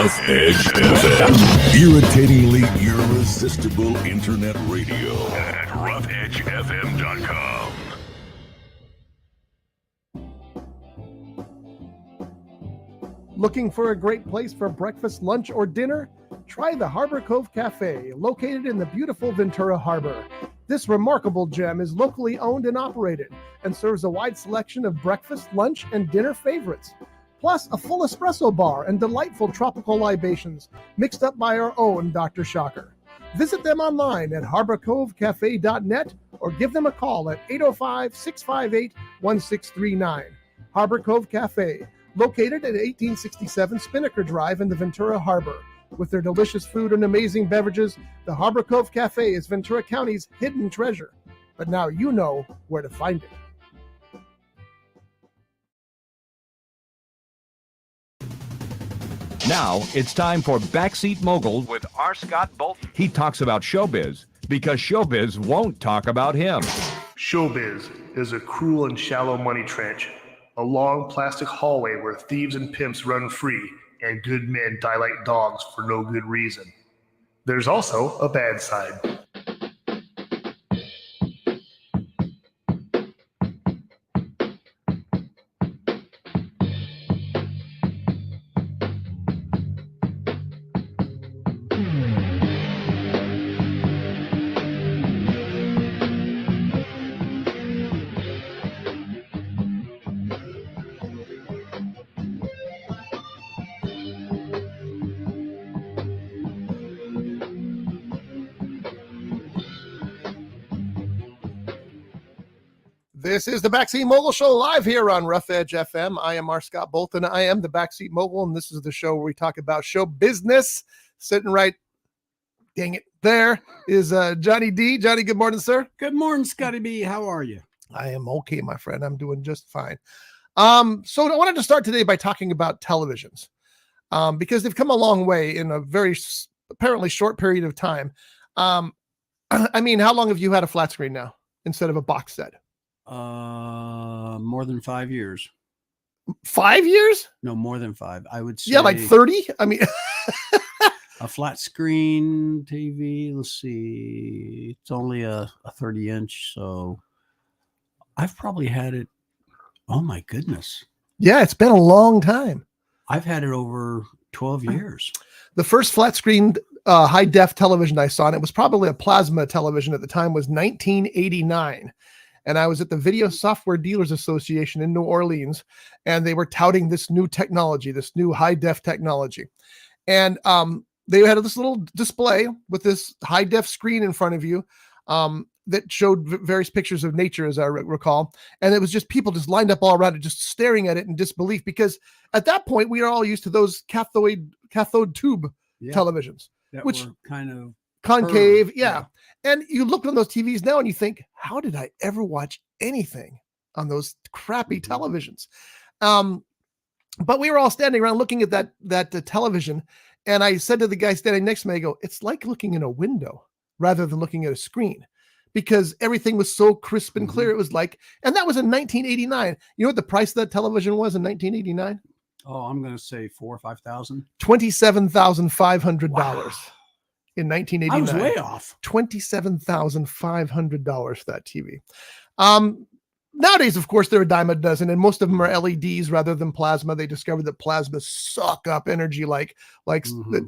Rough Edge FM. Irritatingly irresistible internet radio at roughedgefm.com. Looking for a great place for breakfast, lunch, or dinner? Try the Harbor Cove Cafe, located in the beautiful Ventura Harbor. This remarkable gem is locally owned and operated and serves a wide selection of breakfast, lunch, and dinner favorites, plus a full espresso bar and delightful tropical libations mixed up by our own Dr. Shocker. Visit them online at harborcovecafe.net or give them a call at 805-658-1639. Harbor Cove Cafe, located at 1867 Spinnaker Drive in the Ventura Harbor. With their delicious food and amazing beverages, the Harbor Cove Cafe is Ventura County's hidden treasure. But now you know where to find it. Now it's time for Backseat Mogul with R. Scott Bolton. He talks about showbiz because showbiz won't talk about him. Showbiz is a cruel and shallow money trench, a long plastic hallway where thieves and pimps run free and good men die like dogs for no good reason. There's also a bad side. This is the Backseat Mogul Show live here on Rough Edge FM. I am R. Scott Bolton. I am the Backseat Mogul, and this is the show where we talk about show business. Sitting right, dang it, there is Johnny D. Johnny, good morning, sir. Good morning, Scotty B. How are you? I am okay, my friend. I'm doing just fine. So I wanted to start today by talking about televisions because they've come a long way in a very apparently short period of time. I mean, how long have you had a flat screen now instead of a box set? More than 5 years. 5 years? No, more than 5. I would say. Yeah, like 30. I mean, a flat screen TV. Let's see. It's only a 30-inch, so I've probably had it. Oh my goodness. Yeah, it's been a long time. I've had it over 12 years. The first flat screen high def television I saw, and it was probably a plasma television at the time, was 1989. And I was at the Video Software Dealers Association in New Orleans, and they were touting this new technology, this new high-def technology. And they had this little display with this high-def screen in front of you that showed various pictures of nature, as I recall. And it was just people just lined up all around it, just staring at it in disbelief, because at that point, we were all used to those cathode tube televisions, which were kind of concave. Yeah. And you look on those TVs now and you think, how did I ever watch anything on those crappy televisions? But we were all standing around looking at that television. And I said to the guy standing next to me, I go, it's like looking in a window rather than looking at a screen, because everything was so crisp and clear. It was like, and that was in 1989. You know what the price of that television was in 1989? Oh, I'm going to say $4,000 or $5,000. $27,500. Wow. In 1989. I was way off. $27,500 for that TV. Nowadays, of course, they're a dime a dozen, and most of them are LEDs rather than plasma. They discovered that plasma suck up energy like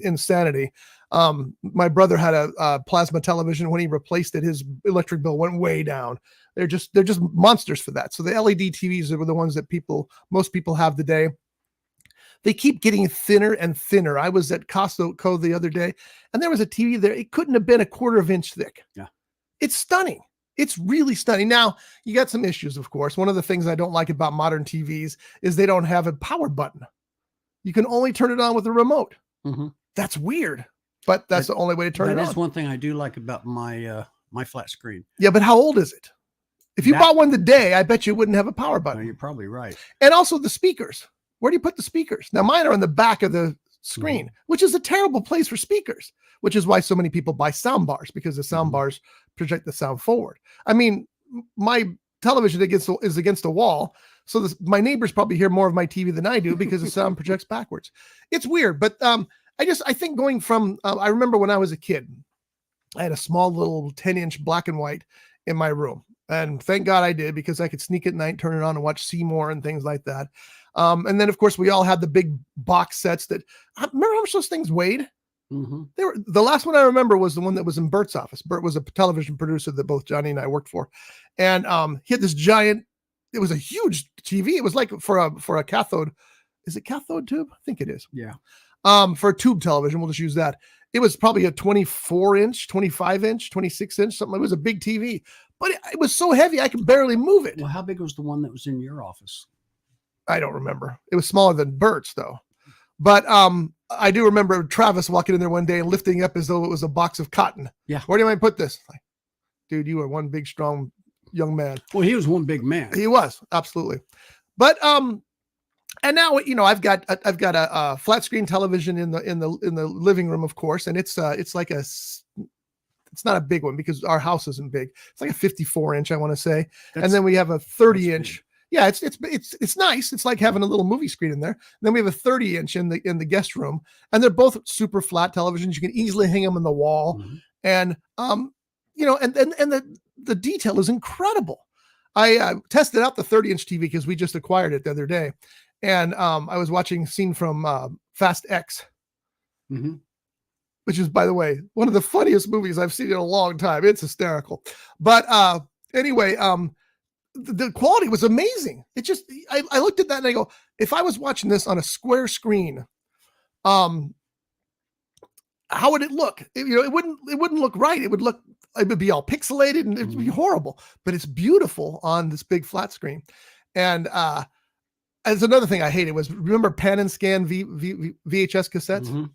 insanity. My brother had a plasma television. When he replaced it, his electric bill went way down. They're just monsters for that. So the LED TVs are the ones that most people have today. They keep getting thinner and thinner. I was at Costco the other day, and there was a TV there. It couldn't have been a quarter of an inch thick. Yeah. It's stunning. It's really stunning. Now, you got some issues, of course. One of the things I don't like about modern TVs is they don't have a power button. You can only turn it on with a remote. Mm-hmm. That's weird, but that's the only way to turn it on. That is one thing I do like about my flat screen. Yeah, but how old is it? If you bought one today, I bet you wouldn't have a power button. No, you're probably right. And also the speakers. Where do you put the speakers? Now, mine are on the back of the screen, which is a terrible place for speakers, which is why so many people buy sound bars, because the sound bars project the sound forward. I mean, my television is against a wall, so my neighbors probably hear more of my TV than I do because the sound projects backwards. It's weird, but I think going from, I remember when I was a kid, I had a small little 10-inch black and white in my room. And thank God I did, because I could sneak at night, turn it on and watch Seymour and things like that. And then of course we all had the big box sets that, remember how much those things weighed? Mm-hmm. The last one I remember was the one that was in Bert's office. Bert was a television producer that both Johnny and I worked for. And he had this giant, it was a huge TV. It was like for a cathode. Is it cathode tube? I think it is. Yeah. For a tube television, we'll just use that. It was probably a 24-inch, 25-inch, 26-inch, something. It was a big TV, but it was so heavy I could barely move it. Well, how big was the one that was in your office? I don't remember. It was smaller than Bert's though. But I do remember Travis walking in there one day and lifting up as though it was a box of cotton. Yeah. Where do you want to put this? Like, dude, you are one big, strong young man. Well, he was one big man. He was, absolutely. But and now, you know, I've got a flat screen television in the living room, of course, and it's like it's not a big one because our house isn't big. It's like a 54-inch, I want to say, and then we have a 30-inch. Yeah, it's nice. It's like having a little movie screen in there. And then we have a 30-inch in the guest room, and they're both super flat televisions. You can easily hang them on the wall, and you know, and the detail is incredible. I tested out the 30-inch TV because we just acquired it the other day. And I was watching a scene from Fast X, which is, by the way, one of the funniest movies I've seen in a long time. It's hysterical. But anyway, the quality was amazing. It just, I looked at that and I go, if I was watching this on a square screen, how would it look? It wouldn't look right. It would be all pixelated and it would be horrible. But it's beautiful on this big flat screen. And as another thing I hated was, remember pan and scan VHS cassettes?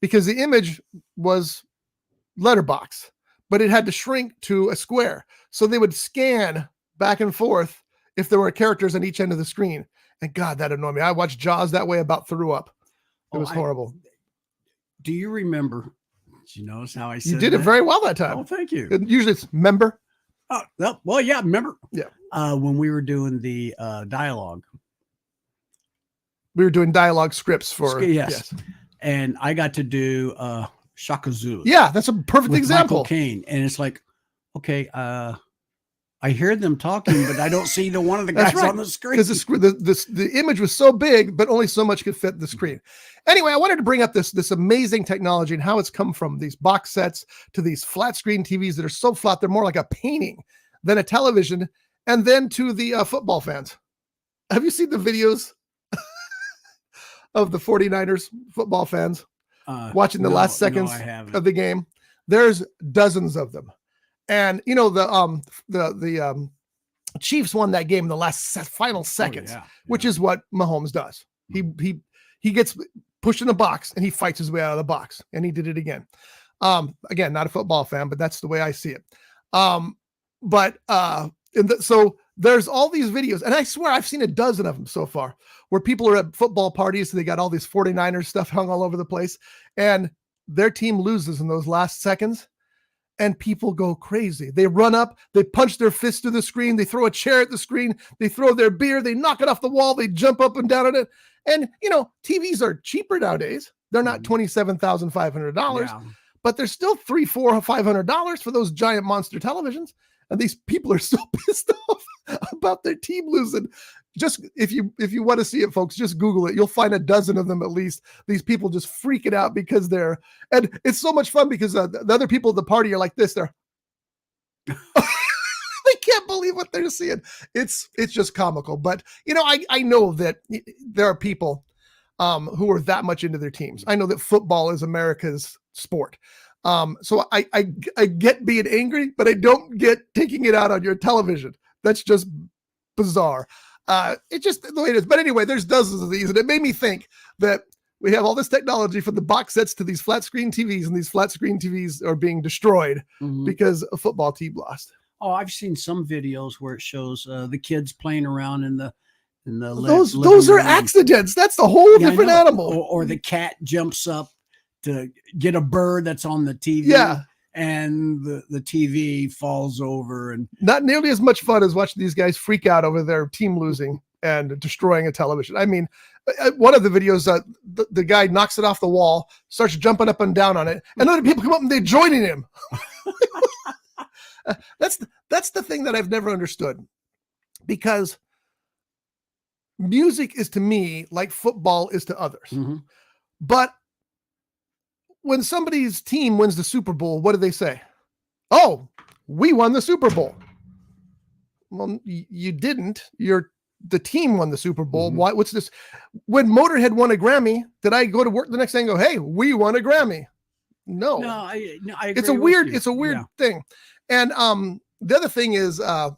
Because the image was letterbox, but it had to shrink to a square. So they would scan back and forth if there were characters on each end of the screen. And God, that annoyed me. I watched Jaws that way, about threw up. It was horrible. Do you remember? Did you notice how I said you did it very well that time. Oh, thank you. Usually it's member. Oh, well, yeah, remember? Yeah. When we were doing the dialogue. We were doing dialogue scripts for yes. And I got to do Shaka Zulu. Yeah, that's a perfect example. Michael Caine. And it's like, okay, I hear them talking, but I don't see the one of the guys on the screen. Because the image was so big, but only so much could fit the screen. Anyway, I wanted to bring up this amazing technology and how it's come from these box sets to these flat screen TVs that are so flat, they're more like a painting than a television, and then to the football fans. Have you seen the videos of the 49ers football fans watching the last seconds of the game? There's dozens of them. And you know, the Chiefs won that game in the last final seconds, which is what Mahomes does. He gets pushed in the box and he fights his way out of the box, and he did it again. Again, not a football fan, but that's the way I see it. So there's all these videos, and I swear I've seen a dozen of them so far, where people are at football parties. So they got all these 49ers stuff hung all over the place, and their team loses in those last seconds, and people go crazy. They run up, they punch their fist to the screen, they throw a chair at the screen, they throw their beer, they knock it off the wall, they jump up and down on it. And you know, TVs are cheaper nowadays. They're not $27,500, but they're still $300, $400, $500 for those giant monster televisions. And these people are so pissed off about their team losing. Just if you want to see it, folks, just Google it. You'll find a dozen of them at least. These people just freaking out because and it's so much fun because the other people at the party are like this. They're they can't believe what they're seeing. It's just comical. But you know, I know that there are people who are that much into their teams. I know that football is America's sport. So I get being angry, but I don't get taking it out on your television. That's just bizarre. It's just the way it is. But anyway, there's dozens of these, and it made me think that we have all this technology from the box sets to these flat screen TVs, and these flat screen TVs are being destroyed because a football team lost. Oh, I've seen some videos where it shows the kids playing around in the those are accidents. That's a whole different animal. Or the cat jumps up to get a bird that's on the TV. Yeah. And the TV falls over, and not nearly as much fun as watching these guys freak out over their team losing and destroying a television. I mean, one of the videos, the guy knocks it off the wall, starts jumping up and down on it, and other people come up and they're joining him. That's the thing that I've never understood, because music is to me like football is to others. Mm-hmm. But when somebody's team wins the Super Bowl, what do they say? Oh, we won the Super Bowl. Well, you didn't. The team won the Super Bowl. Mm-hmm. Why? What's this? When Motorhead won a Grammy, did I go to work the next day and go, "Hey, we won a Grammy"? No. I It's agree with you. a weird thing. And the other thing is, I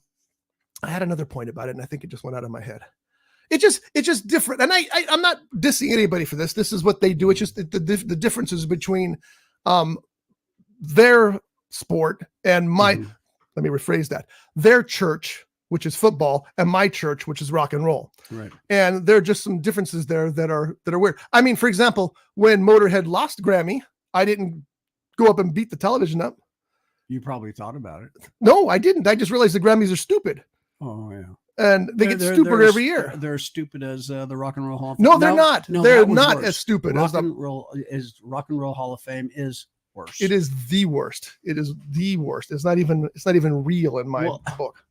had another point about it, and I think it just went out of my head. It's just different. And I'm not dissing anybody for this. This is what they do. It's just the differences between their sport and my, let me rephrase that, their church, which is football, and my church, which is rock and roll. Right. And there are just some differences there that are weird. I mean, for example, when Motorhead lost Grammy, I didn't go up and beat the television up. You probably thought about it. No, I didn't. I just realized the Grammys are stupid. Oh, yeah. And they get stupider every year. They're as stupid as the Rock and Roll Hall of Fame. No, they're not. No, they're that was not worse. as stupid Rock as and Roll Hall of Fame is worse. It is the worst. It is the worst. It's not even real in my book.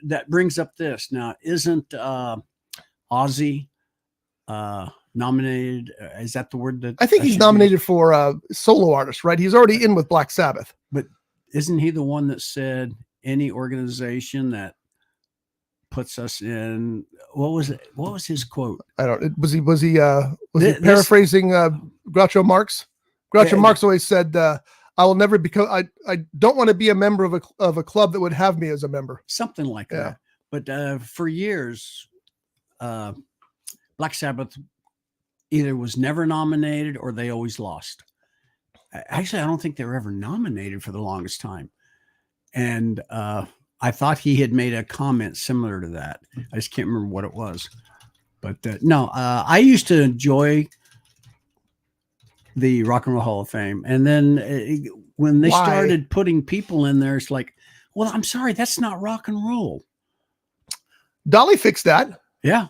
That brings up this. Now, isn't Ozzy nominated? Is that the word that I think he's nominated for solo artist, right? He's already in with Black Sabbath. But isn't he the one that said any organization that puts us in, what was his quote? I don't, was he paraphrasing Groucho Marx? Groucho Marx always said, I will never become, I don't want to be a member of a club that would have me as a member. Something like that. But for years, Black Sabbath either was never nominated or they always lost. Actually, I don't think they were ever nominated for the longest time. And I thought he had made a comment similar to that. I just can't remember what it was. But no, I used to enjoy the Rock and Roll Hall of Fame. And then when they started putting people in there, it's like, well, I'm sorry, that's not rock and roll. Dolly fixed that. Yeah.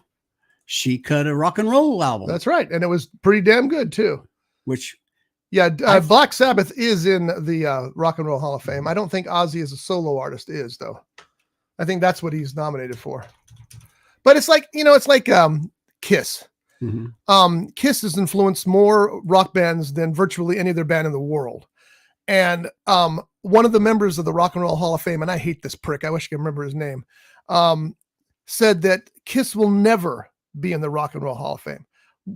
She cut a rock and roll album. That's right. And it was pretty damn good too. Which... Yeah, Black Sabbath is in the Rock and Roll Hall of Fame. I don't think Ozzy as a solo artist is, though. I think that's what he's nominated for. But it's like, Kiss. Mm-hmm. Kiss has influenced more rock bands than virtually any other band in the world. And one of the members of the Rock and Roll Hall of Fame, and I hate this prick, I wish I could remember his name, said that Kiss will never be in the Rock and Roll Hall of Fame.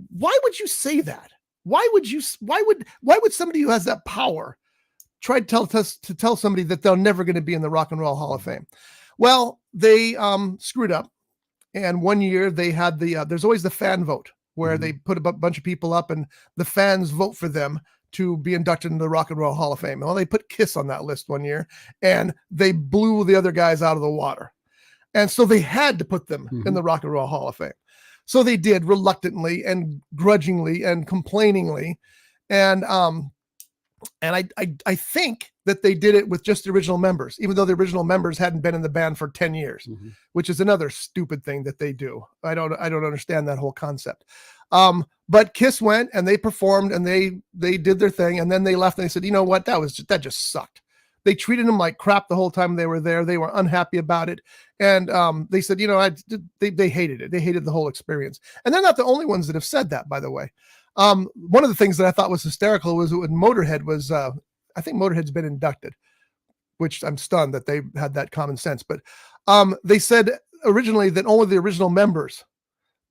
Why would you say that? Why would somebody who has that power try to tell somebody that they're never going to be in the Rock and Roll Hall of Fame? Well, they screwed up. And one year they had there's always the fan vote where they put a bunch of people up and the fans vote for them to be inducted into the Rock and Roll Hall of Fame. Well, they put Kiss on that list one year and they blew the other guys out of the water. And so they had to put them in the Rock and Roll Hall of Fame. So they did, reluctantly and grudgingly and complainingly. And I think that they did it with just the original members, even though the original members hadn't been in the band for 10 years, which is another stupid thing that they do. I don't understand that whole concept. But Kiss went and they performed and they did their thing. And then they left and they said, you know what? That just sucked. They treated them like crap the whole time they were there. They were unhappy about it. And they said, they hated it. They hated the whole experience. And they're not the only ones that have said that, by the way. One of the things that I thought was hysterical was when Motorhead was, I think Motorhead's been inducted, which I'm stunned that they had that common sense. But they said originally that only the original members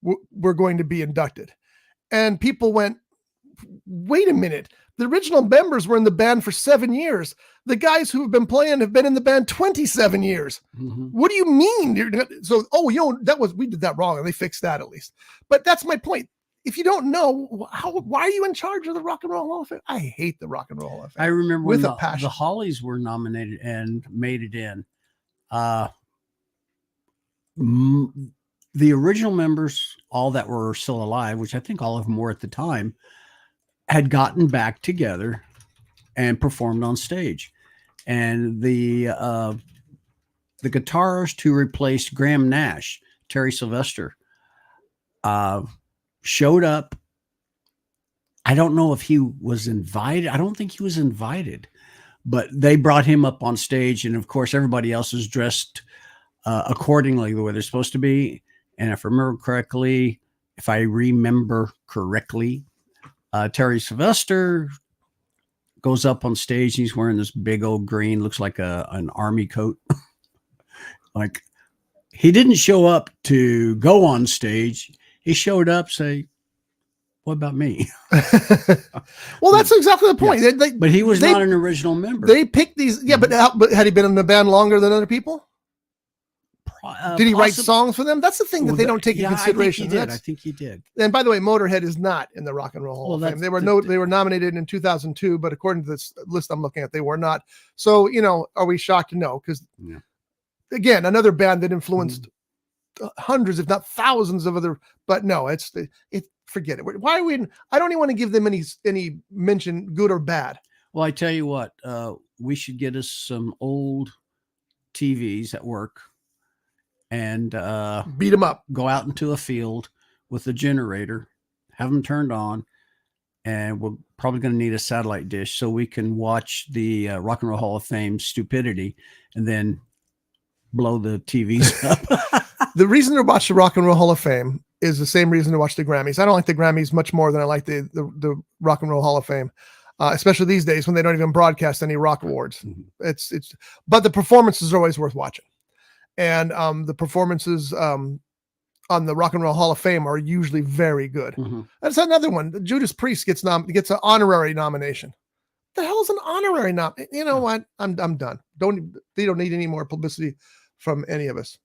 were going to be inducted. And people went, wait a minute. The original members were in the band for 7 years. The guys who have been playing have been in the band 27 years. What do you mean? We did that wrong and they fixed that at least. But that's my point. If you don't know, why are you in charge of the Rock and Roll Hall of Fame? I hate the Rock and Roll Hall of Fame. I remember when the Hollies were nominated and made it in. The original members, all that were still alive, which I think all of them were at the time, had gotten back together and performed on stage. And the guitarist who replaced Graham Nash, Terry Sylvester, showed up. I don't know if he was invited. I don't think he was invited, but they brought him up on stage. And of course, everybody else is dressed accordingly the way they're supposed to be. And if I remember correctly, Terry Sylvester goes up on stage. And he's wearing this big old green, looks like an army coat. Like, he didn't show up to go on stage. He showed up, say, what about me? Well, that's exactly the point. Yes. But he was not an original member. They picked these. Yeah, but had he been in the band longer than other people? Did he write songs for them? That's the thing that they don't take into consideration. I think he did. And by the way, Motorhead is not in the Rock and Roll Hall of Fame. They were nominated in 2002, but according to this list I'm looking at, they were not. So, are we shocked? No, because again, another band that influenced hundreds, if not thousands of other, but no, forget it. Why are we? I don't even want to give them any mention, good or bad. Well, I tell you what, we should get us some old TVs at work and beat them up. Go out into a field with a generator, have them turned on, and we're probably going to need a satellite dish so we can watch the Rock and Roll Hall of Fame stupidity and then blow the TVs up. The reason to watch the Rock and Roll Hall of Fame is the same reason to watch the Grammys. I don't like the Grammys much more than I like the Rock and Roll Hall of Fame, especially these days when they don't even broadcast any rock awards. But the performances are always worth watching, and the performances on the Rock and Roll Hall of Fame are usually very good. That's another one. Judas Priest gets an honorary nomination. The hell's an honorary You know what? I'm done. They don't need any more publicity from any of us.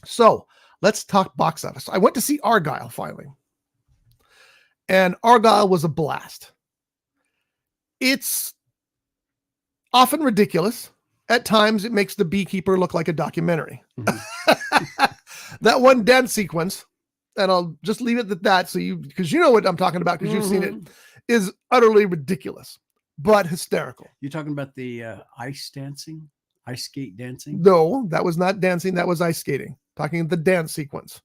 So let's talk box office. I went to see Argylle finally, and Argylle was a blast. It's often ridiculous. At times, it makes The Beekeeper look like a documentary. That one dance sequence, and I'll just leave it at that, because you know what I'm talking about, because you've seen it, is utterly ridiculous, but hysterical. You're talking about the ice skate dancing? No, that was not dancing. That was ice skating. Talking the dance sequence.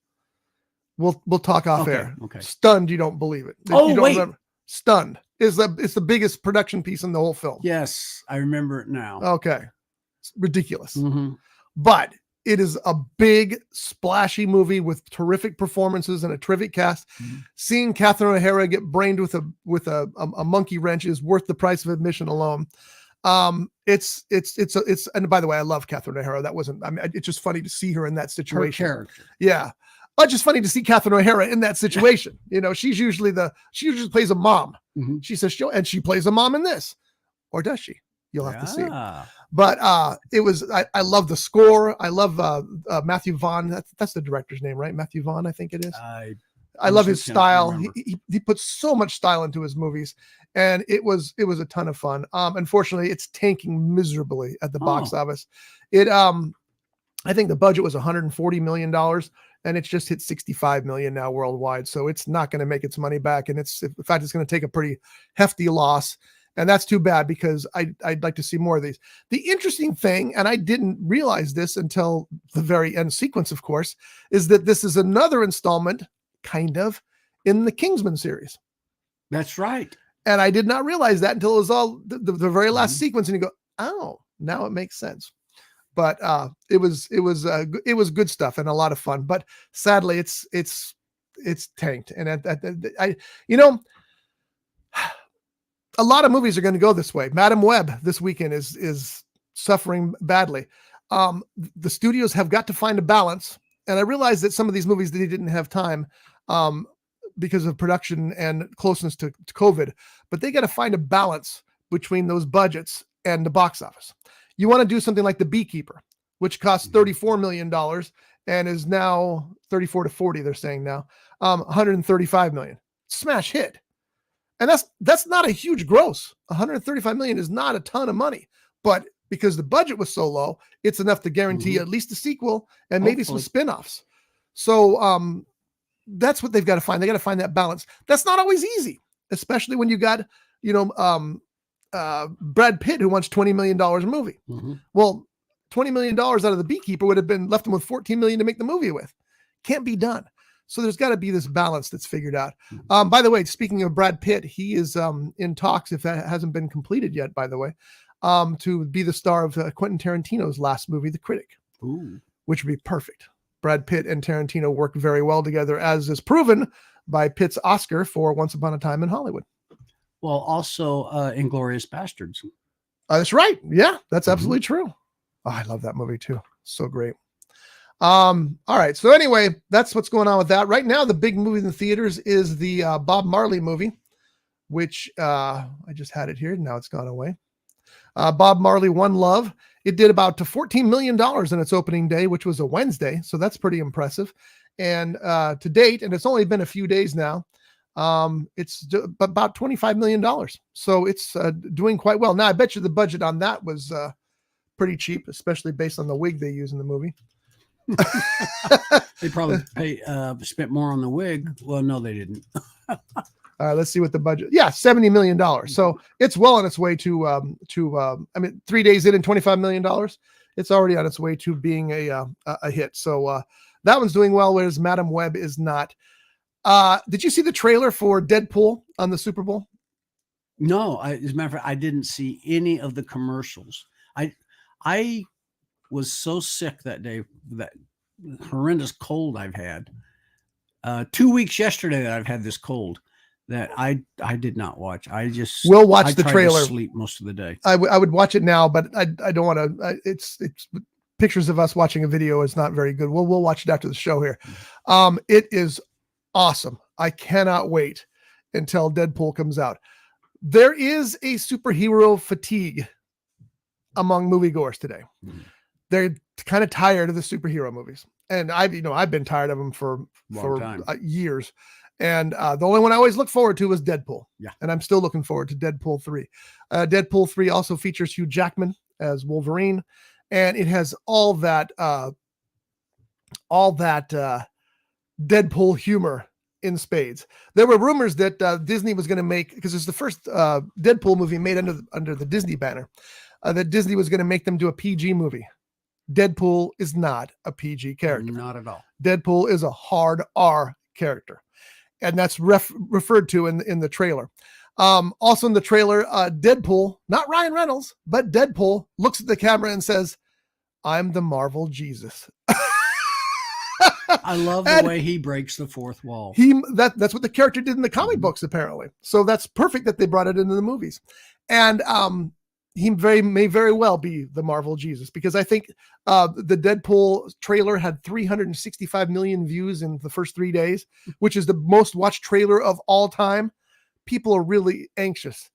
We'll talk off air. Okay. Stunned, you don't believe it. Oh, you don't wait. Remember. Stunned it's the biggest production piece in the whole film. Yes, I remember it now. Okay. It's ridiculous. But it is a big, splashy movie with terrific performances and a terrific cast. Seeing Catherine O'Hara get brained with a monkey wrench is worth the price of admission alone. It's and by the way, I love Catherine O'Hara. It's just funny to see her in that situation. Her character. Yeah. It's just funny to see Catherine O'Hara in that situation. She usually plays a mom. She says she plays a mom in this, or does she? You'll have to see. But I love the score. I love Matthew Vaughn. That's the director's name, right? Matthew Vaughn, I think it is. I love his style. He puts so much style into his movies, and it was a ton of fun. Unfortunately, it's tanking miserably at the box office. I think the budget was $140 million, and it's just hit $65 million now worldwide. So it's not going to make its money back, and in fact, it's going to take a pretty hefty loss. And that's too bad, because I'd like to see more of these. The interesting thing, and I didn't realize this until the very end sequence, of course, is that this is another installment, kind of, in the Kingsman series. That's right. And I did not realize that until it was all the very last sequence, and you go, oh, now it makes sense. But it was good stuff and a lot of fun. But sadly, it's tanked, and a lot of movies are going to go this way. Madam Web this weekend is suffering badly. The studios have got to find a balance, and I realize that some of these movies, they didn't have time because of production and closeness to COVID, but they got to find a balance between those budgets and the box office. You want to do something like The Beekeeper, which costs $34 million and is now 34 to 40. They're saying now, $135 million. Smash hit. And that's not a huge gross. $135 million is not a ton of money, but because the budget was so low, it's enough to guarantee at least a sequel and maybe some spin-offs. So that's what they've got to find. They got to find that balance. That's not always easy, especially when you got, Brad Pitt, who wants $20 million a movie. Well, $20 million out of The Beekeeper would have been left him with $14 million to make the movie with. Can't be done. So there's got to be this balance that's figured out. By the way, speaking of Brad Pitt, he is in talks, if that hasn't been completed yet, by the way, to be the star of Quentin Tarantino's last movie, The Critic, which would be perfect. Brad Pitt and Tarantino work very well together, as is proven by Pitt's Oscar for Once Upon a Time in Hollywood. Well, also Inglourious Bastards. That's right. Yeah, that's absolutely true. Oh, I love that movie too. So great. All right. So anyway, that's what's going on with that. Right now, the big movie in the theaters is the Bob Marley movie, which I just had it here. Now it's gone away. Bob Marley, One Love. It did about $14 million in its opening day, which was a Wednesday. So that's pretty impressive. And to date, and it's only been a few days now, it's about $25 million. So it's doing quite well. Now, I bet you the budget on that was pretty cheap, especially based on the wig they use in the movie. They probably spent more on the wig. Well, no, they didn't. Let's see what the budget. Yeah, $70 million. So it's well on its way to I mean, 3 days in and $25 million. It's already on its way to being a hit. So that one's doing well, whereas Madam Web is not. Did you see the trailer for Deadpool on the Super Bowl? No, as a matter of fact, I didn't see any of the commercials. I was so sick that day, that horrendous cold I've had. 2 weeks yesterday that I've had this cold, that I did not watch. We'll watch the trailer. To sleep most of the day. I would watch it now, but I don't want to. It's pictures of us watching a video is not very good. We'll watch it after the show here. It is awesome. I cannot wait until Deadpool comes out. There is a superhero fatigue among moviegoers today. They're kind of tired of the superhero movies, and I've been tired of them for years. And the only one I always look forward to was Deadpool. Yeah, and I'm still looking forward to Deadpool 3. Deadpool 3 also features Hugh Jackman as Wolverine, and it has all that Deadpool humor in spades. There were rumors that Disney was going to make, because it's the first Deadpool movie made under the Disney banner, that Disney was going to make them do a PG movie. Deadpool is not a PG character. Not at all. Deadpool is a hard R character. And that's referred to in the trailer. Also in the trailer, Deadpool, not Ryan Reynolds, but Deadpool looks at the camera and says, "I'm the Marvel Jesus." I love the way he breaks the fourth wall. That's what the character did in the comic books, apparently. So that's perfect that they brought it into the movies. And he may very well be the Marvel Jesus, because I think the Deadpool trailer had 365 million views in the first 3 days, which is the most watched trailer of all time. People are really anxious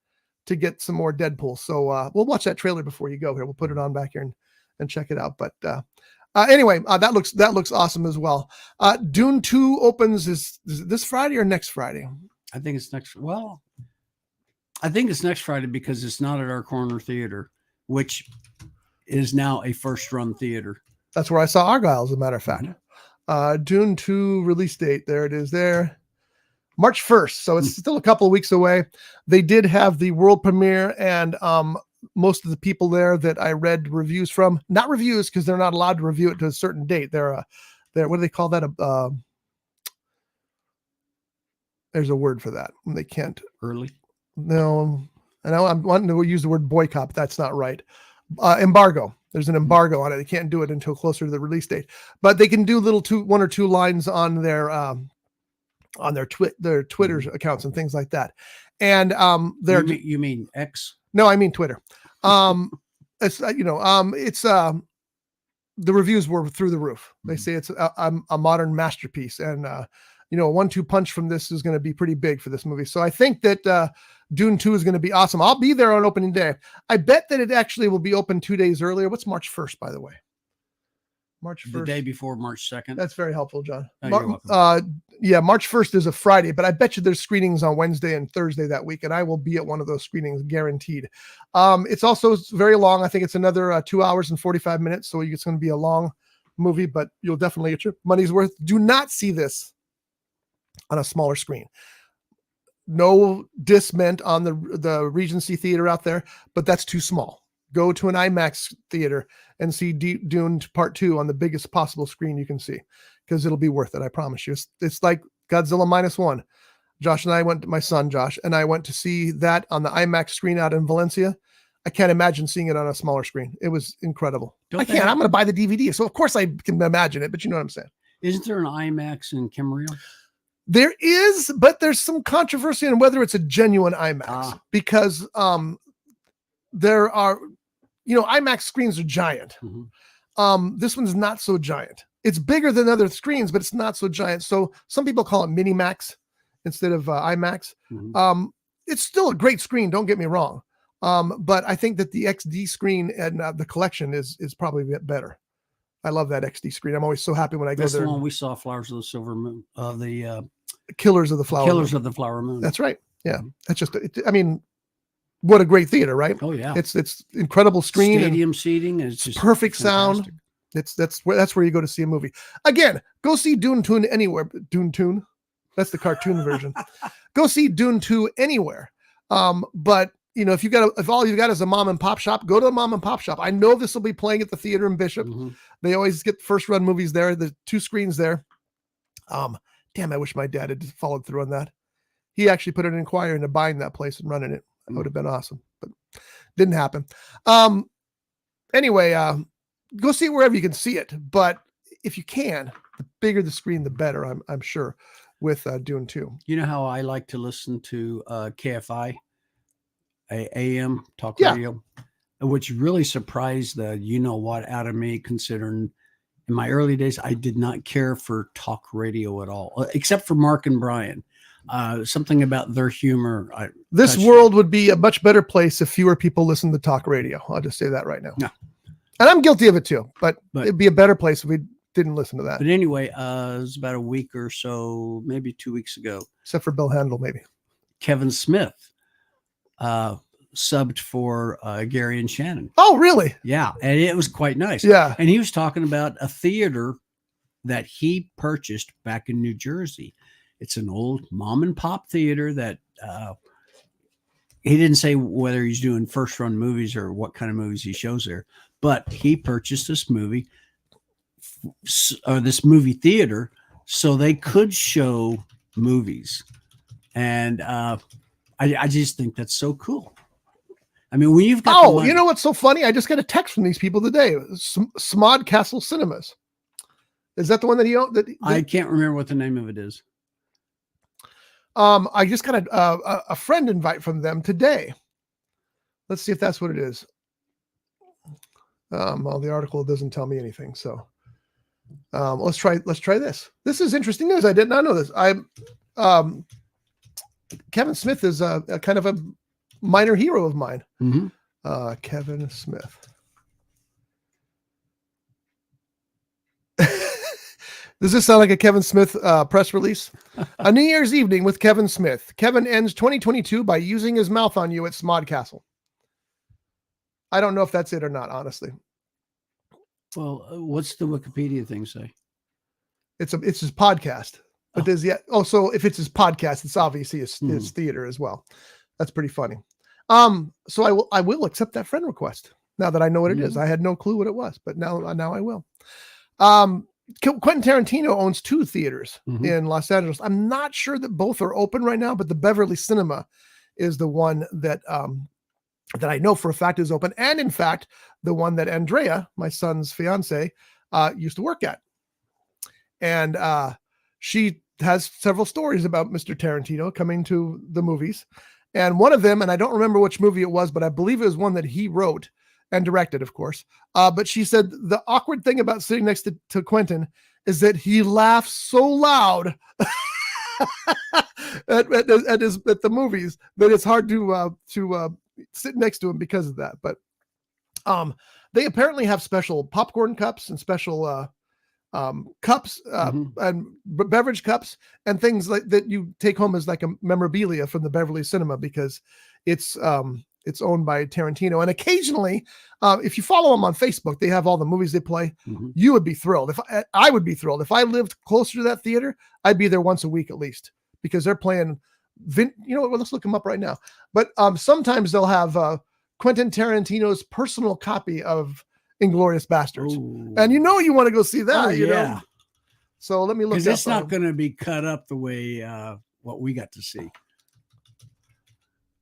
to get some more Deadpool. So we'll watch that trailer before you go here. We'll put it on back here and check it out. But anyway, that looks awesome as well. Dune 2 opens is it this Friday or next Friday? I think it's next. Well, I think it's next Friday because it's not at our corner theater, which is now a first run theater. That's where I saw Argylle, as a matter of fact. Dune 2 release date. There it is there. March 1st. So it's still a couple of weeks away. They did have the world premiere, and most of the people there that I read reviews from, not reviews because they're not allowed to review it to a certain date. They're what do they call that? There's a word for that. They can't. Early. No, and I'm wanting to use the word boycott. That's not right. Embargo. There's an embargo on it. They can't do it until closer to the release date, but they can do one or two lines on their Twitter accounts and things like that. And you mean X? No, I mean Twitter. It's the reviews were through the roof. They say it's a modern masterpiece, and a 1-2 punch from this is going to be pretty big for this movie. So I think that Dune 2 is going to be awesome. I'll be there on opening day. I bet that it actually will be open 2 days earlier. What's March 1st, by the way? March 1st. The day before March 2nd. That's very helpful, John. You're welcome. March 1st is a Friday, but I bet you there's screenings on Wednesday and Thursday that week, and I will be at one of those screenings, guaranteed. It's also very long. I think it's another 2 hours and 45 minutes, so it's going to be a long movie, but you'll definitely get your money's worth. Do not see this on a smaller screen. No diss meant on the Regency Theater out there, but that's too small. Go to an IMAX theater and see Dune Part 2 on the biggest possible screen you can see, because it'll be worth it. I promise you. It's like Godzilla -1. Josh and I my son Josh and I went to see that on the IMAX screen out in Valencia. I can't imagine seeing it on a smaller screen. It was incredible. I'm going to buy the DVD. So of course I can imagine it, but you know what I'm saying? Isn't there an IMAX in Camarillo? There is, but there's some controversy on whether it's a genuine IMAX because there are, IMAX screens are giant. Mm-hmm. This one's not so giant. It's bigger than other screens, but it's not so giant. So some people call it Minimax instead of IMAX. Mm-hmm. It's still a great screen. Don't get me wrong. But I think that the XD screen and the collection is probably a bit better. I love that XD screen. I'm always so happy when I go there. That's the one we saw, Flowers of the Silver Moon, the Killers of the Flower Killers Moon. of the Flower Moon. That's right. Yeah. That's just, what a great theater, right? Oh yeah. It's incredible screen. Stadium seating. It's just perfect fantastic. Sound. That's where you go to see a movie. Again, go see Dune Toon anywhere. Dune Toon. That's the cartoon version. Go see Dune 2 anywhere. But if all you've got is a mom and pop shop, go to a mom and pop shop. I know this will be playing at the theater in Bishop. Mm-hmm. They always get first run movies there. There's 2 screens there. Damn, I wish my dad had followed through on that. He actually put an inquiry into buying that place and running it. That would have been awesome, but didn't happen. Anyway, go see it wherever you can see it. But if you can, the bigger the screen, the better, I'm sure, with Dune 2. You know how I like to listen to KFI, AM talk Yeah. radio, which really surprised the out of me, considering in my early days, I did not care for talk radio at all, except for Mark and Brian. Something about their humor. This world would be a much better place if fewer people listened to talk radio. I'll just say that right now. Yeah. And I'm guilty of it too, but it'd be a better place if we didn't listen to that. But anyway, it was about a week or so, maybe 2 weeks ago. Except for Bill Handel, maybe. Kevin Smith subbed for Gary and Shannon. Oh, really? Yeah. And it was quite nice. Yeah. And he was talking about a theater that he purchased back in New Jersey. It's an old mom and pop theater that he didn't say whether he's doing first run movies or what kind of movies he shows there, but he purchased this movie theater so they could show movies. And I just think that's so cool. I mean, when you've got you know what's so funny? I just got a text from these people today. Smod Castle Cinemas. Is that the one that he owned? I can't remember what the name of it is. I just got a friend invite from them today. Let's see if that's what it is. Well, the article doesn't tell me anything. So let's try this. This is interesting news. I did not know this. Kevin Smith is a kind of a minor hero of mine. Mm-hmm. Kevin Smith. Does this sound like a Kevin Smith press release? A New Year's evening with Kevin Smith. Kevin ends 2022 by using his mouth on you at Smod Castle. I don't know if that's it or not, honestly. Well, what's the Wikipedia thing say? It's his podcast. But so if it's his podcast, it's obviously his theater as well. That's pretty funny. So I will accept that friend request now that I know what it is. I had no clue what it was, but now I will. Quentin Tarantino owns 2 theaters in Los Angeles. I'm not sure that both are open right now, but the Beverly Cinema is the one that I know for a fact is open. And in fact, the one that Andrea, my son's fiance, used to work at. And she has several stories about Mr. Tarantino coming to the movies. And one of them, and I don't remember which movie it was, but I believe it was one that he wrote and directed, of course. But she said the awkward thing about sitting next to Quentin is that he laughs so loud at the movies that it's hard to sit next to him because of that. But they apparently have special popcorn cups and special cups and beverage cups and things like that you take home as like a memorabilia from the Beverly Cinema because it's owned by Tarantino. And occasionally, if you follow them on Facebook, they have all the movies they play. You would be thrilled. I would be thrilled. If I lived closer to that theater, I'd be there once a week at least because they're playing. Let's look them up right now. But sometimes they'll have Quentin Tarantino's personal copy of Inglourious Bastards. Ooh. And you want to go see that. You know? So let me look. Because it's not going to be cut up the way what we got to see.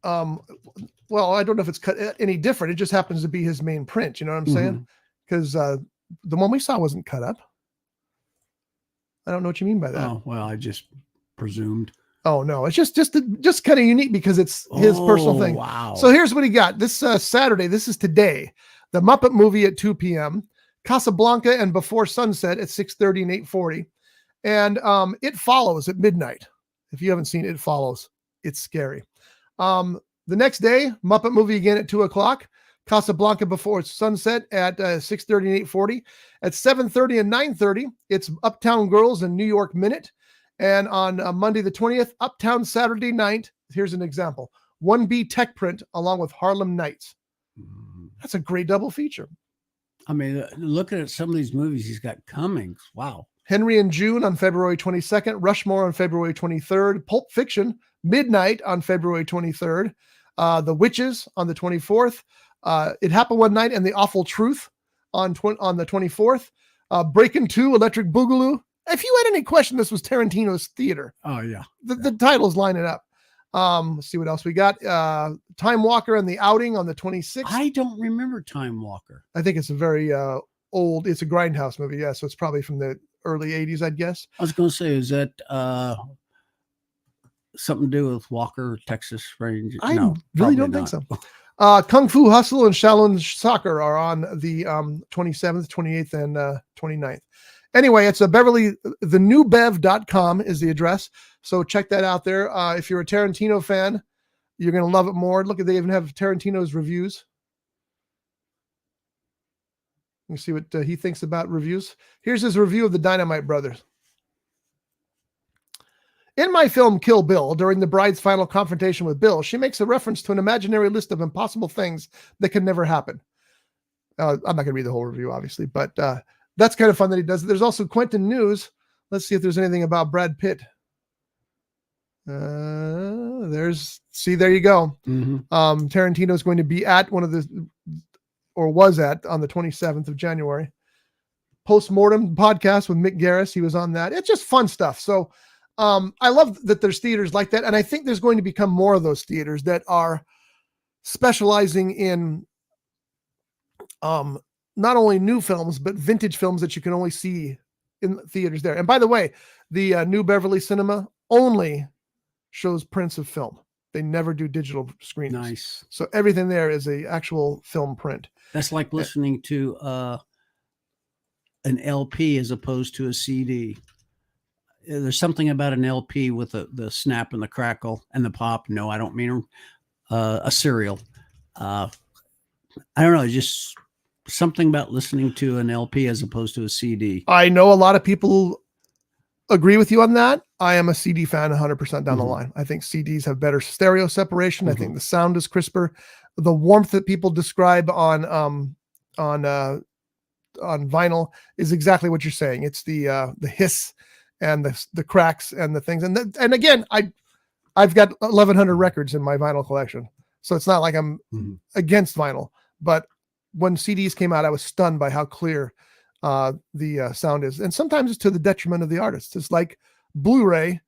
Well, I don't know if it's cut any different. It just happens to be his main print. You know what I'm saying? Because the one we saw wasn't cut up. I don't know what you mean by that. Oh, well, I just presumed. Oh no, it's just kind of unique because it's his personal thing. Wow. So here's what he got this Saturday. This is today. The Muppet Movie at 2 p.m. Casablanca and Before Sunset at 6:30 and 8:40. And It Follows at midnight. If you haven't seen It Follows, it's scary. The next day, Muppet Movie again at 2 o'clock. Casablanca Before Sunset at 6:30 and 8:40. At 7:30 and 9:30, it's Uptown Girls and New York Minute. And on Monday the 20th, Uptown Saturday Night. Here's an example. 1B Tech Print along with Harlem Nights. That's a great double feature. I mean, looking at some of these movies he's got coming. Wow. Henry and June on February 22nd. Rushmore on February 23rd. Pulp Fiction, Midnight on February 23rd. The Witches on the 24th. It Happened One Night and The Awful Truth on the 24th. Breakin' 2, Electric Boogaloo. If you had any question, this was Tarantino's theater. Oh, yeah. The titles line it up. Let's see what else we got. Time Walker and The Outing on the 26th. I don't remember Time Walker. I think it's a very old, it's a Grindhouse movie. Yeah, so it's probably from the early 80s, I'd guess. I was going to say, is that something to do with Walker, Texas Range? I No, really probably don't not. think so. Kung Fu Hustle and Shaolin Soccer are on the 27th, 28th, and 29th. Anyway, it's thenewbev.com is the address. So check that out there. If you're a Tarantino fan, you're going to love it more. Look, they even have Tarantino's reviews. You see what he thinks about reviews. Here's his review of the Dynamite Brothers. In my film Kill Bill, during the bride's final confrontation with Bill, she makes a reference to an imaginary list of impossible things that can never happen. I'm not going to read the whole review, obviously, but that's kind of fun that he does. There's also Quentin News. Let's see if there's anything about Brad Pitt. There you go. Tarantino is going to be at was at on the 27th of January. Postmortem podcast with Mick Garris. He was on that. It's just fun stuff. So I love that there's theaters like that. And I think there's going to become more of those theaters that are specializing in not only new films, but vintage films that you can only see in theaters there. And by the way, the New Beverly Cinema only shows prints of film. They never do digital screens. Nice. So everything there is a actual film print. That's like listening to an LP as opposed to a CD. There's something about an LP with the snap and the crackle and the pop. No, I don't mean a serial. I don't know. Just something about listening to an LP as opposed to a CD. I know a lot of people agree with you on that. I am a CD fan 100% down the line. I think CDs have better stereo separation. I think the sound is crisper. The warmth that people describe on vinyl is exactly what you're saying. It's the hiss and the cracks and the things. And again, I've got 1,100 records in my vinyl collection. So it's not like I'm against vinyl, but when CDs came out, I was stunned by how clear the sound is. And sometimes it's to the detriment of the artist. It's like Blu-ray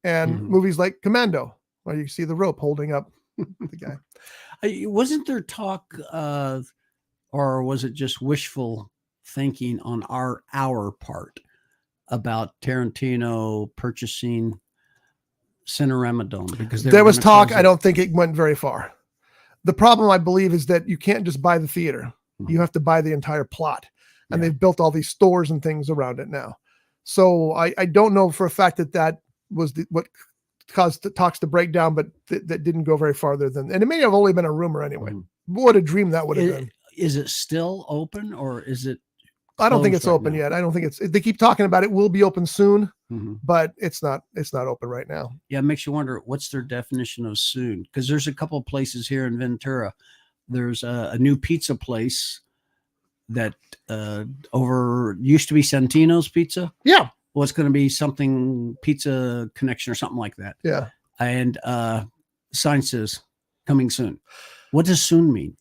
and movies like Commando, where you see the rope holding up the guy. Wasn't there talk or was it just wishful thinking on our part about Tarantino purchasing Cinerama Dome? Because there was talk. I don't think it went very far. The problem, I believe, is that you can't just buy the theater. You have to buy the entire plot. And they've built all these stores and things around it now. So I don't know for a fact that was what caused the talks to break down, but that didn't go very farther than, and it may have only been a rumor anyway. What a dream that would have been. Is it still open or is it? I don't think it's open yet. I don't think they keep talking about it will be open soon, but it's not open right now. Yeah. It makes you wonder what's their definition of soon. Cause there's a couple of places here in Ventura. There's a new pizza place that used to be Santino's Pizza. Yeah. Well, it's going to be something Pizza Connection or something like that. Yeah. And sign says coming soon. What does soon mean?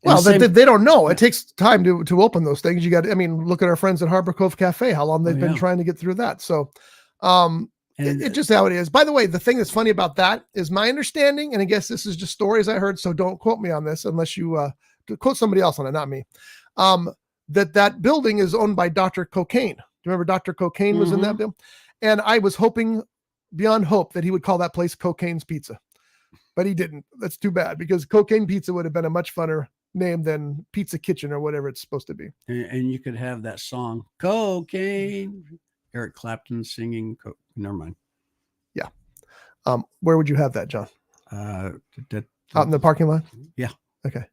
Well, same- they don't know. It takes time to open those things. You got, I mean, look at our friends at Harbor Cove Cafe, how long they've been trying to get through that. So, it's just how it is. By the way, the thing that's funny about that is my understanding, and I guess this is just stories I heard, so don't quote me on this unless you quote somebody else on it, not me. That building is owned by Dr. Cocaine. Do you remember Dr. Cocaine was in that building? And I was hoping beyond hope that he would call that place Cocaine's Pizza, but he didn't. That's too bad, because Cocaine Pizza would have been a much funner name than Pizza Kitchen or whatever it's supposed to be. And you could have that song, Cocaine. Eric Clapton singing. Never mind. Yeah. Where would you have that, John? Out in the parking lot? Yeah. Okay.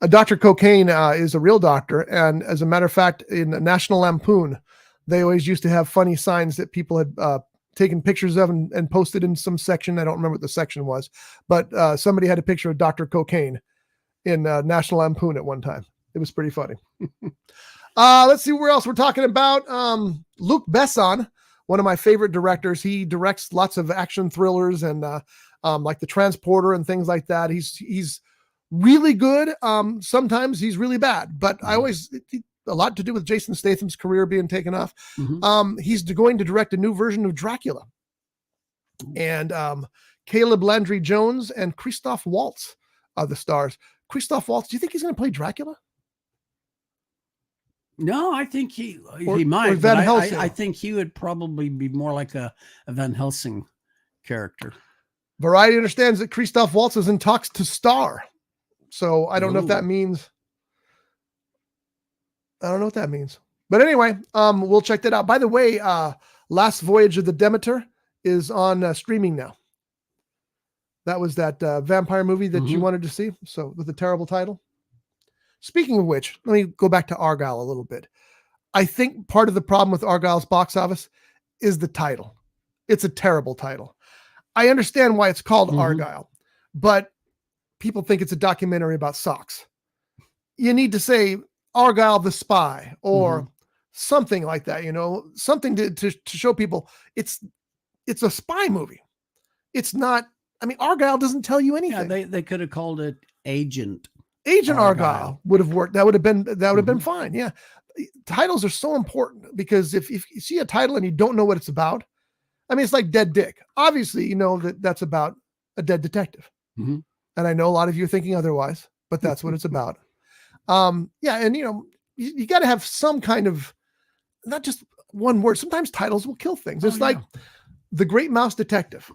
Dr. Cocaine is a real doctor. And as a matter of fact, in National Lampoon, they always used to have funny signs that people had taken pictures of and posted in some section. I don't remember what the section was, but somebody had a picture of Dr. Cocaine in National Lampoon at one time. It was pretty funny. Let's see where else we're talking about. Luc Besson, one of my favorite directors. He directs lots of action thrillers and like The Transporter and things like that. He's really good. Sometimes he's really bad, but a lot to do with Jason Statham's career being taken off. He's going to direct a new version of Dracula. And Caleb Landry Jones and Christoph Waltz are the stars. Christoph Waltz, do you think he's going to play Dracula? No, I think he Or might. Van But Helsing. I think he would probably be more like a Van Helsing character. Variety understands that Christoph Waltz is in talks to star. So I don't know if that means. I don't know what that means. But anyway, we'll check that out. By the way, Last Voyage of the Demeter is on streaming now. That was that vampire movie that you wanted to see. So with a terrible title. Speaking of which, let me go back to Argylle a little bit. I think part of the problem with Argylle's box office is the title. It's a terrible title. I understand why it's called Argylle, but people think it's a documentary about socks. You need to say Argylle the Spy or something like that, something to show people it's a spy movie. It's not, I mean, Argylle doesn't tell you anything. Yeah, they could have called it Agent Argylle would have worked. That would have been fine. Yeah. Titles are so important because if you see a title and you don't know what it's about, I mean, it's like Dead Dick. Obviously, you know that's about a dead detective. And I know a lot of you are thinking otherwise, but that's what it's about. Yeah. And you got to have some kind of, not just one word. Sometimes titles will kill things. It's like The Great Mouse Detective,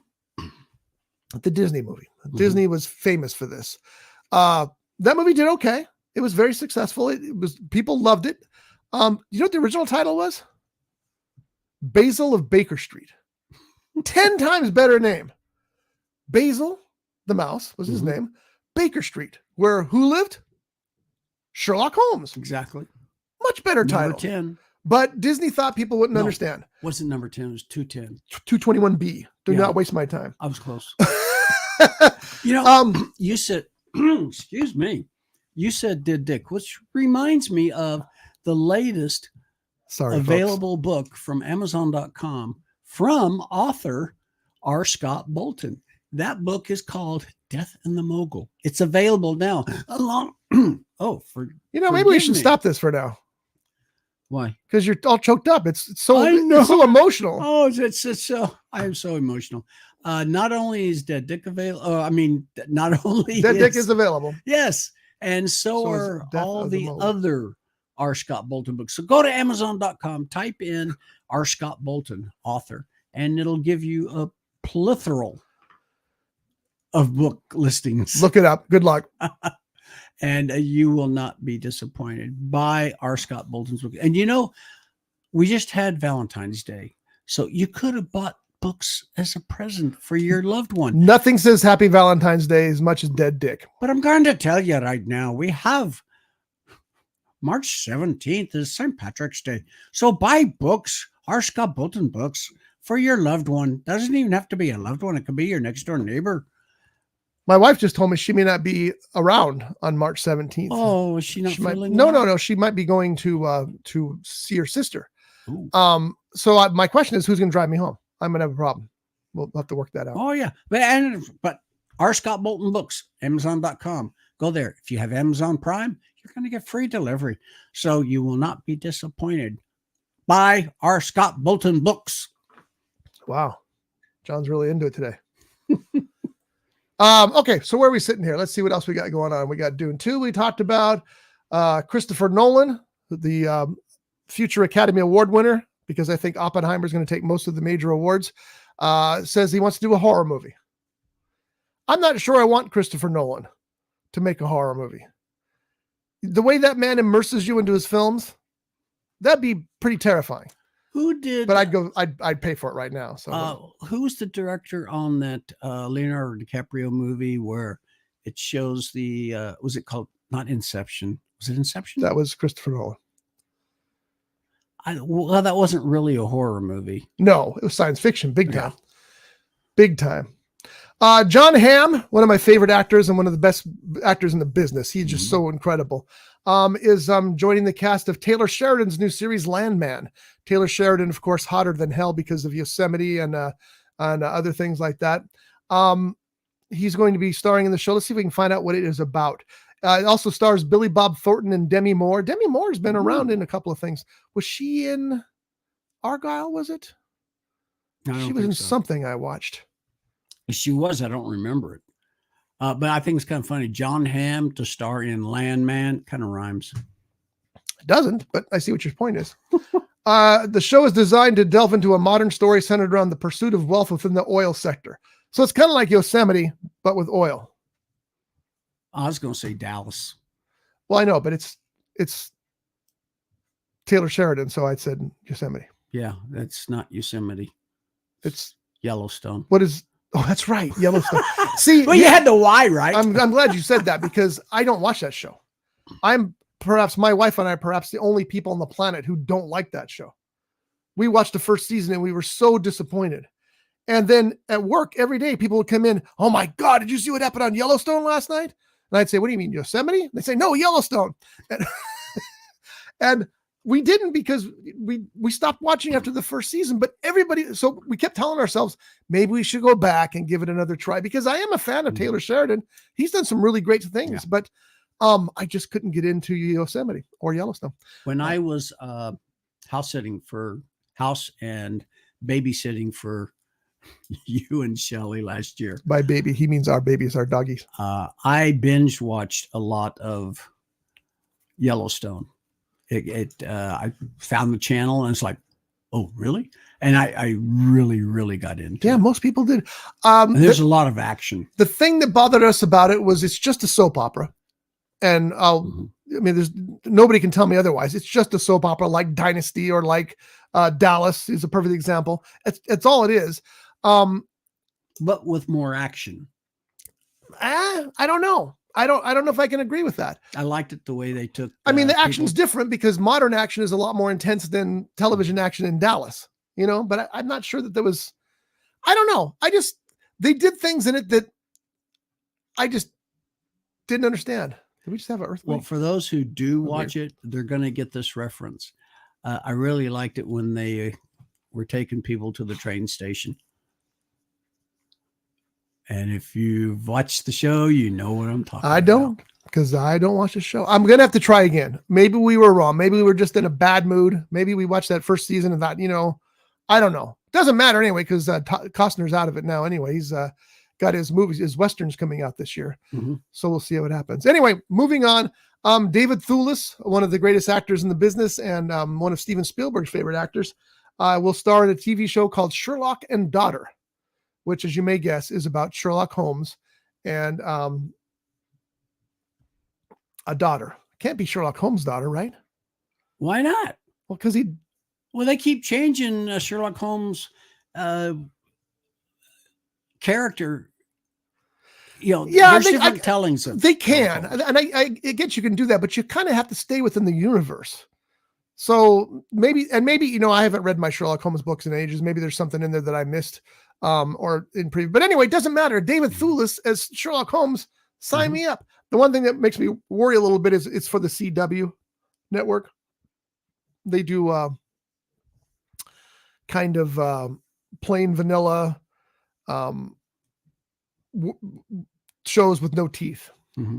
the Disney movie. Disney was famous for this. That movie did okay. It was very successful. People loved it. You know what the original title was? Basil of Baker Street. 10 times better name. Basil, the mouse, was his name. Baker Street, where who lived? Sherlock Holmes. Exactly. Much better Number title. 10. But Disney thought people wouldn't understand. Wasn't number 10, it was 210. 221B. Do not waste my time. I was close. You said, excuse me, you said Dead Dick, which reminds me of the latest available book from Amazon.com from author R. Scott Bolton. That book is called Death and the Mogul. It's available now. Maybe we should stop this for now. Why? Because you're all choked up. It's so emotional. Oh, it's so, I am so emotional. Not only is Dead Dick available, not only Dead Dick is available. Yes. And so are all the other R. Scott Bolton books. So go to Amazon.com, type in R. Scott Bolton, author, and it'll give you a plethora of book listings. Look it up. Good luck. And you will not be disappointed by R. Scott Bolton's book. And we just had Valentine's Day. So you could have bought books as a present for your loved one. Nothing says Happy Valentine's Day as much as Dead Dick. But I'm going to tell you right now, we have March 17th is St. Patrick's Day. So buy books, R. Scott Bolton books, for your loved one. Doesn't even have to be a loved one. It could be your next door neighbor. My wife just told me she may not be around on March 17th. Oh, is she not feeling No. She might be going to see her sister. Ooh. So my question is, who's going to drive me home? I'm going to have a problem. We'll have to work that out. Oh, yeah. But R. Scott Bolton books, Amazon.com. Go there. If you have Amazon Prime, you're going to get free delivery. So you will not be disappointed. Buy our Scott Bolton books. Wow. John's really into it today. Okay, so where are we sitting here? Let's see what else we got going on. We got Dune 2. We talked about Christopher Nolan, the future Academy Award winner, because I think Oppenheimer is going to take most of the major awards, says he wants to do a horror movie. I'm not sure I want Christopher Nolan to make a horror movie. The way that man immerses you into his films, that'd be pretty terrifying. Who did? But I'd pay for it right now. So who's the director on that Leonardo DiCaprio movie where it shows the was it called not Inception? Was it Inception? That was Christopher Nolan. Well, that wasn't really a horror movie. No, it was science fiction, big time. Yeah. Big time. John Hamm, one of my favorite actors and one of the best actors in the business. He's just so incredible. Is joining the cast of Taylor Sheridan's new series, Landman. Taylor Sheridan, of course, hotter than hell because of Yosemite and other things like that. He's going to be starring in the show. Let's see if we can find out what it is about. It also stars Billy Bob Thornton and Demi Moore. Demi Moore's been around in a couple of things. Was she in Argylle, was it? She was in something I watched. She was. I don't remember it. But I think it's kind of funny. John Hamm to star in Landman kind of rhymes. It doesn't, but I see what your point is. The show is designed to delve into a modern story centered around the pursuit of wealth within the oil sector. So it's kind of like Yosemite, but with oil. I was going to say Dallas. Well, I know, but it's Taylor Sheridan, so I said Yosemite. Yeah, that's not Yosemite. It's Yellowstone. What is? Oh, that's right, Yellowstone. See, well, you had the Y right. I'm glad you said that because I don't watch that show. My wife and I, perhaps the only people on the planet who don't like that show. We watched the first season and we were so disappointed. And then at work every day, people would come in. Oh my God, did you see what happened on Yellowstone last night? And I'd say, what do you mean, Yosemite? And they say, no, Yellowstone. And we didn't because we stopped watching after the first season, but so we kept telling ourselves, maybe we should go back and give it another try because I am a fan of Taylor Sheridan. He's done some really great things, but I just couldn't get into Yosemite or Yellowstone. When I was house and babysitting for you and Shelly last year. By baby, he means our babies, our doggies. I binge watched a lot of Yellowstone. I found the channel and it's like, oh, really? And I really, really got into it. Yeah, most people did. There's a lot of action. The thing that bothered us about it was it's just a soap opera. And there's nobody can tell me otherwise. It's just a soap opera like Dynasty or like Dallas is a perfect example. It's all it is. But with more action. I don't know. I don't know if I can agree with that. I liked it the way they took. The action's different because modern action is a lot more intense than television action in Dallas, but I'm not sure that there was, I don't know. They did things in it that I just didn't understand. Did we just have an earthquake? Well, for those who do watch it, they're going to get this reference. I really liked it when they were taking people to the train station. And if you've watched the show, you know what I'm talking about. I don't, because I don't watch the show. I'm going to have to try again. Maybe we were wrong. Maybe we were just in a bad mood. Maybe we watched that first season and thought, I don't know. Doesn't matter anyway, because Costner's out of it now anyway. He's got his movies, his Westerns coming out this year. Mm-hmm. So we'll see what happens. Anyway, moving on. David Thewlis, one of the greatest actors in the business and one of Steven Spielberg's favorite actors, will star in a TV show called Sherlock and Daughter, which, as you may guess, is about Sherlock Holmes and a daughter. Can't be Sherlock Holmes' daughter, right? Why not? Well, because they keep changing Sherlock Holmes' character. There's different tellings of. They can, and I get you can do that, but you kind of have to stay within the universe. So maybe, I haven't read my Sherlock Holmes books in ages. Maybe there's something in there that I missed. Or in preview, but anyway, it doesn't matter. David Thewlis as Sherlock Holmes, sign me up. The one thing that makes me worry a little bit is it's for the CW network. They do kind of plain vanilla shows with no teeth. Mm-hmm.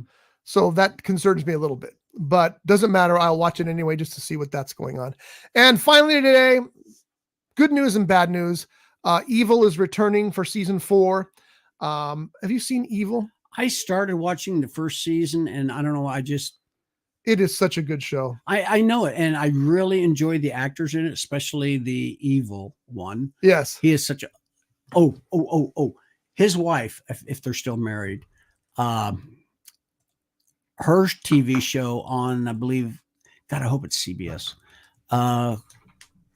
So that concerns me a little bit, but doesn't matter. I'll watch it anyway just to see what that's going on. And finally today, good news and bad news. Evil is returning for season 4. Have you seen Evil? I started watching the first season, and I don't know. It is such a good show. I know it, and I really enjoy the actors in it, especially the evil one. Yes. He is such a his wife, if they're still married, her TV show on, I believe, God, I hope it's CBS.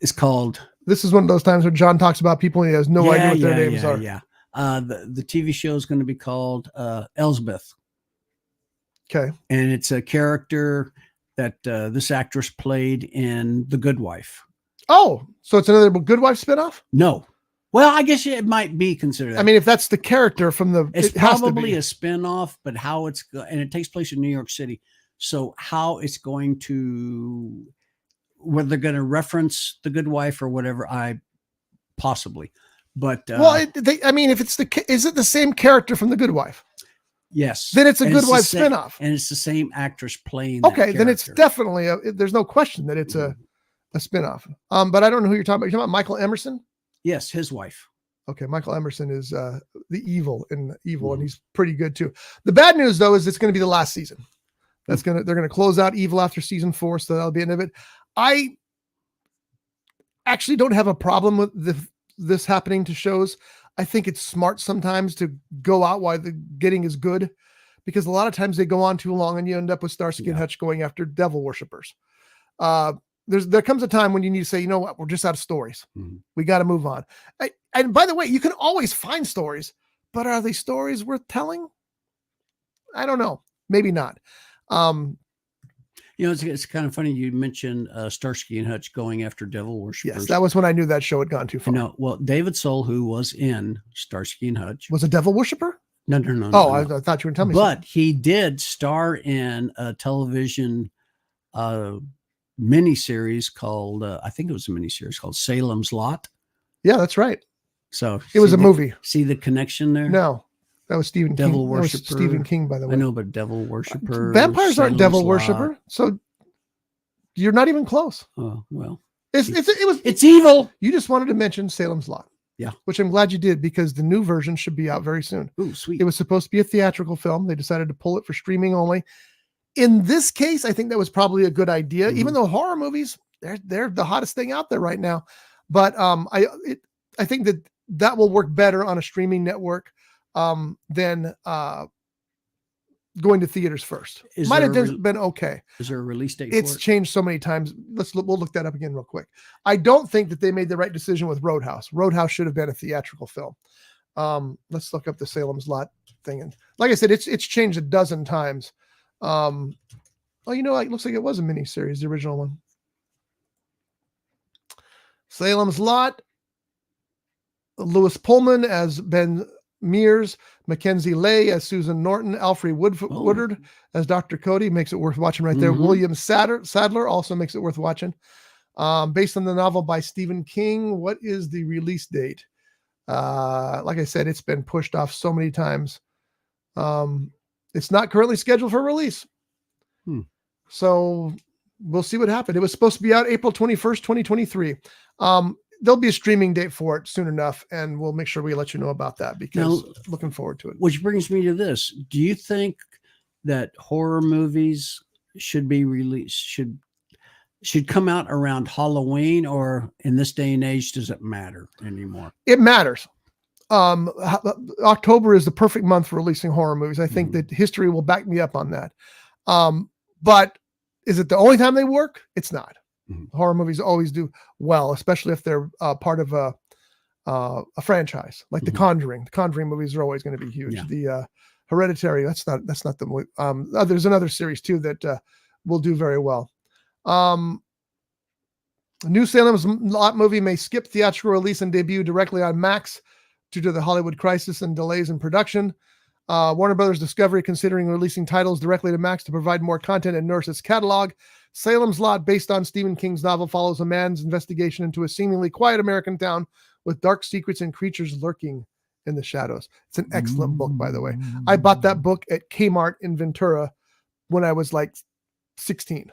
It's called. This is one of those times where John talks about people and he has no idea what their names are. Yeah. The TV show is going to be called Elsbeth. Okay. And it's a character that this actress played in The Good Wife. Oh, so it's another Good Wife spinoff? No. Well, I guess it might be considered that. I mean, if that's the character from the... It's it has probably to be. a spinoff, but how it's... And it takes place in New York City. So how it's going to... Whether they're going to reference The Good Wife or whatever, possibly. But... well, if it's is it the same character from The Good Wife? Yes. Then it's a Good Wife spinoff. And it's the same actress playing okay, then it's definitely there's no question that it's a spinoff. But I don't know who you're talking about. You're talking about Michael Emerson? Yes, his wife. Okay, Michael Emerson is the evil in Evil, and he's pretty good too. The bad news though is it's going to be the last season. They're going to close out Evil after season 4, so that'll be the end of it. I actually don't have a problem with this happening to shows. I think it's smart sometimes to go out while the getting is good, because a lot of times they go on too long and you end up with Starsky and Hutch going after devil worshippers. There comes a time when you need to say, you know what, we're just out of stories. Mm-hmm. We got to move on. And by the way, you can always find stories, but are they stories worth telling? I don't know. Maybe not. It's kind of funny you mentioned Starsky and Hutch going after devil worshippers. Yes, that was when I knew that show had gone too far. No, well, David Soul, who was in Starsky and Hutch, was a devil worshiper. No. I thought you were telling me. But he did star in a television miniseries called, I think it was a miniseries called Salem's Lot. Yeah, that's right. So it was a movie. See the connection there? No. That was Stephen King. Devil worshiper. Stephen King, by the way. I know, but devil worshiper. Vampires aren't devil worshiper, so you're not even close. Oh well, it's evil. You just wanted to mention Salem's Lot, which I'm glad you did, because the new version should be out very soon. Ooh, sweet. It was supposed to be a theatrical film. They decided to pull it for streaming only. In this case, I think that was probably a good idea, even though horror movies they're the hottest thing out there right now. But I think that will work better on a streaming network than going to theaters first. Might have been okay. Is there a release date? It's changed so many times. We'll look that up again real quick. I don't think that they made the right decision with Roadhouse. Roadhouse should have been a theatrical film. Let's look up the Salem's Lot thing. And like I said, it's changed a dozen times. It looks like it was a miniseries, the original one. Salem's Lot. Lewis Pullman as Ben Mears, Mackenzie Lay as Susan Norton, Alfred Woodard as Dr. Cody, makes it worth watching right there. William Sadler also makes it worth watching. Based on the novel by Stephen King. What is the release date? Like I said, it's been pushed off so many times. It's not currently scheduled for release. So we'll see what happened. It was supposed to be out April 21st, 2023. There'll be a streaming date for it soon enough, and we'll make sure we let you know about that, because looking forward to it. Which brings me to this. Do you think that horror movies should be released, should come out around Halloween, or in this day and age, does it matter anymore? It matters. October is the perfect month for releasing horror movies. I think that history will back me up on that. But is it the only time they work? It's not. Horror movies always do well, especially if they're part of a franchise like The Conjuring. The Conjuring movies are always going to be huge. Yeah. The Hereditary, that's not the movie. There's another series too that will do very well. New Salem's Lot movie may skip theatrical release and debut directly on Max due to the Hollywood crisis and delays in production. Warner Brothers Discovery considering releasing titles directly to Max to provide more content and nourish its catalog. Salem's Lot, based on Stephen King's novel, follows a man's investigation into a seemingly quiet American town with dark secrets and creatures lurking in the shadows. It's an excellent book, by the way. I bought that book at Kmart in Ventura when I was like 16.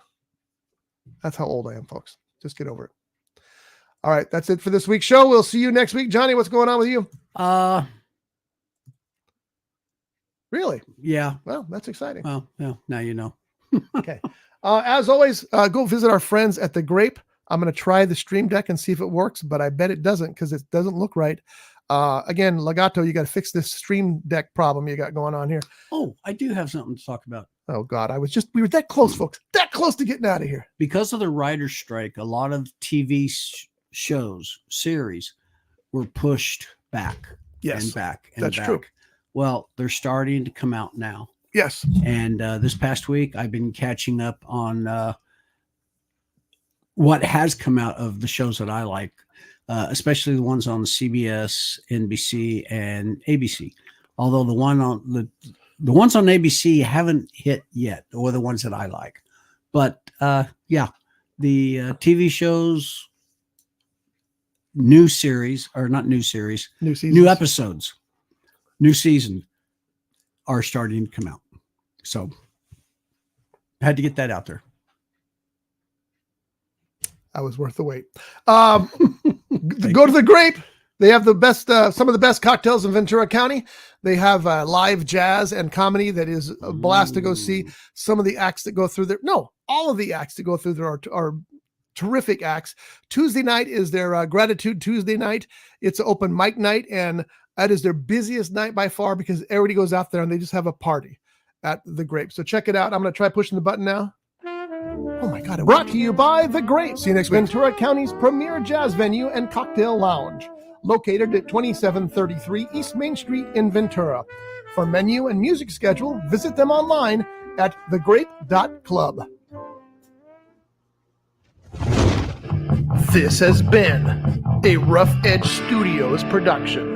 That's how old I am, folks. Just get over it. All right, that's it for this week's show. We'll see you next week. Johnny, what's going on with you? Really? Yeah. Well, that's exciting. Well, yeah, now you know. Okay. As always, go visit our friends at The Grape. I'm going to try the Stream Deck and see if it works, but I bet it doesn't because it doesn't look right. Again, Legato, you got to fix this Stream Deck problem you got going on here. Oh, I do have something to talk about. Oh, God. We were that close, folks. That close to getting out of here. Because of the writer's strike, a lot of TV shows, series were pushed back and back and that's back. true. Well, they're starting to come out now. Yes. And this past week, I've been catching up on what has come out of the shows that I like, especially the ones on CBS, NBC, and ABC. Although the ones on ABC haven't hit yet, or the ones that I like. But yeah, the TV shows, new episodes, new season are starting to come out. So I had to get that out there. That was worth the wait. Go to The Grape. They have the best, some of the best cocktails in Ventura County. They have live jazz and comedy that is a blast to go see. Some of the acts that go through there. No, all of the acts that go through there are terrific acts. Tuesday night is their Gratitude Tuesday night. It's an open mic night, and that is their busiest night by far because everybody goes out there and they just have a party at The Grape. So check it out. I'm going to try pushing the button now. Oh my God. Brought to you by The Grape. See you next week. Ventura County's premier jazz venue and cocktail lounge, located at 2733 East Main Street in Ventura. For menu and music schedule, visit them online at thegrape.club. This has been a Rough Edge Studios production.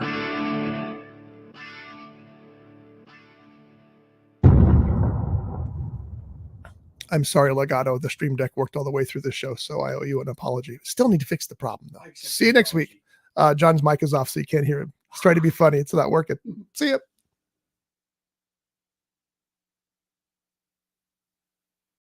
I'm sorry, Legato. The Stream Deck worked all the way through this show, so I owe you an apology. Still need to fix the problem, though. See you next week. John's mic is off, so you can't hear him. He's trying to be funny. It's not working. See ya.